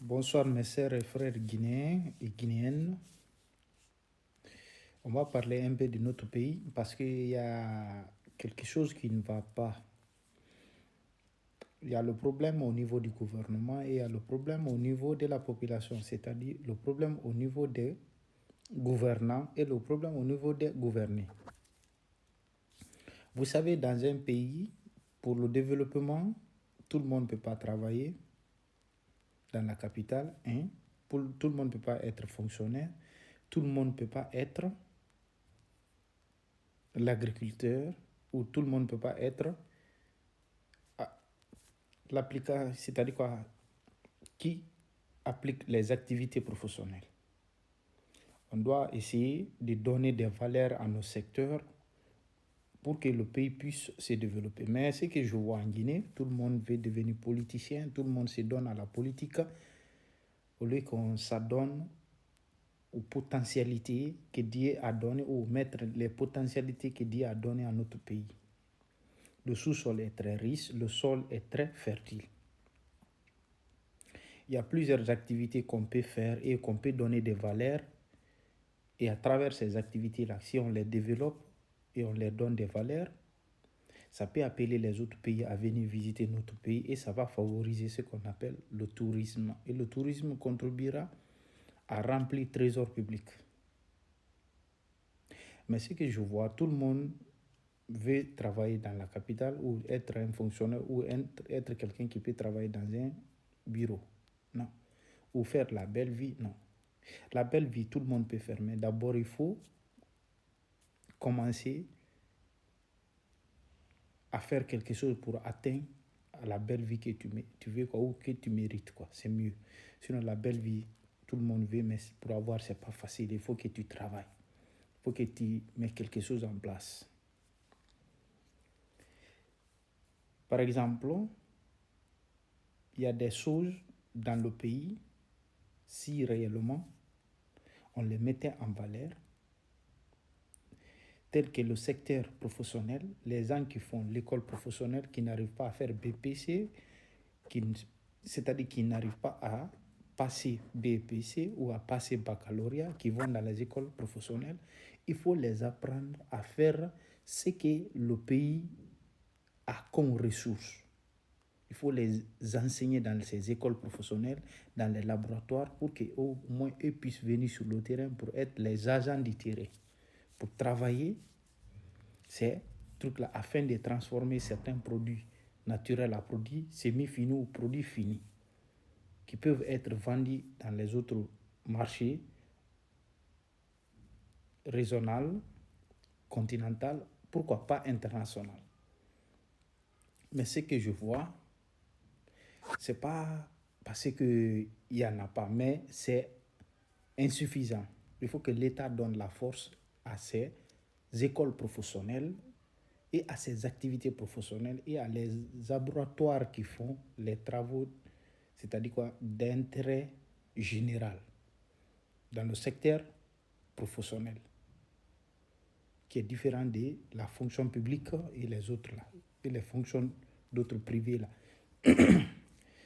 Bonsoir mes sœurs et frères guinéens et guinéennes. On va parler un peu de notre pays parce qu'il y a quelque chose qui ne va pas. Il y a le problème au niveau du gouvernement et il y a le problème au niveau de la population, c'est-à-dire le problème au niveau des gouvernants et le problème au niveau des gouvernés. Vous savez, dans un pays, pour le développement, tout le monde ne peut pas travailler dans la capitale. Tout le monde ne peut pas être fonctionnaire. Tout le monde ne peut pas être l'agriculteur, ou tout le monde ne peut pas être l'appliquant, c'est-à-dire quoi, qui applique les activités professionnelles. On doit essayer de donner des valeurs à nos secteurs pour que le pays puisse se développer. Mais ce que je vois en Guinée, tout le monde veut devenir politicien, tout le monde se donne à la politique au lieu qu'on s'adonne aux potentialités que Dieu a données, ou mettre les potentialités que Dieu a données à notre pays. Le sous-sol est très riche, le sol est très fertile. Il y a plusieurs activités qu'on peut faire et qu'on peut donner des valeurs. Et à travers ces activités-là, si on les développe et on leur donne des valeurs, ça peut appeler les autres pays à venir visiter notre pays et ça va favoriser ce qu'on appelle le tourisme. Et le tourisme contribuera à remplir le trésor public. Mais ce que je vois, tout le monde veut travailler dans la capitale ou être un fonctionnaire ou être quelqu'un qui peut travailler dans un bureau. Non. Ou faire la belle vie. Non. La belle vie, tout le monde peut faire. Mais d'abord, il faut commencer à faire quelque chose pour atteindre la belle vie que tu veux quoi, ou que tu mérites. C'est mieux. Sinon, la belle vie, tout le monde veut, mais pour avoir, ce n'est pas facile. Il faut que tu travailles. Il faut que tu mettes quelque chose en place. Par exemple, il y a des choses dans le pays, si réellement on les mettait en valeur, tel que le secteur professionnel, les gens qui font l'école professionnelle, qui n'arrivent pas à faire BPC, c'est-à-dire qui n'arrivent pas à passer BPC ou à passer baccalauréat, qui vont dans les écoles professionnelles, il faut les apprendre à faire ce que le pays a comme ressources. Il faut les enseigner dans ces écoles professionnelles, dans les laboratoires, pour qu'au moins eux puissent venir sur le terrain pour être les agents du terrain, pour travailler ces trucs-là afin de transformer certains produits naturels à produits semi-finis ou produits finis qui peuvent être vendus dans les autres marchés régionaux, continentaux, pourquoi pas international. Mais ce que je vois, c'est pas parce qu'il n'y en a pas, mais c'est insuffisant. Il faut que l'État donne la force à ces écoles professionnelles et à ces activités professionnelles et à les laboratoires qui font les travaux, c'est-à-dire quoi, d'intérêt général dans le secteur professionnel, qui est différent de la fonction publique et les autres là, et les fonctions d'autres privés là.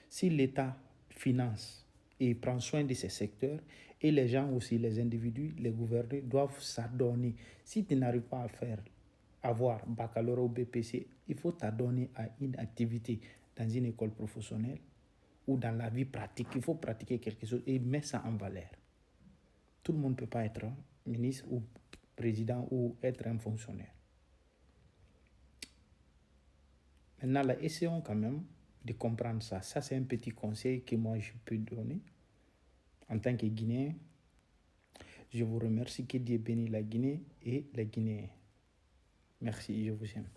Si l'État finance et prend soin de ces secteurs, et les gens aussi, les individus, les gouvernés doivent s'adonner. Si tu n'arrives pas à avoir baccalauréat ou BPC, il faut t'adonner à une activité dans une école professionnelle ou dans la vie pratique. Il faut pratiquer quelque chose et mettre ça en valeur. Tout le monde ne peut pas être ministre ou président ou être un fonctionnaire. Maintenant, là, essayons quand même de comprendre ça. Ça, c'est un petit conseil que moi, je peux donner en tant que Guinéen. Je vous remercie, que Dieu bénisse la Guinée et les Guinéens. Merci, je vous aime.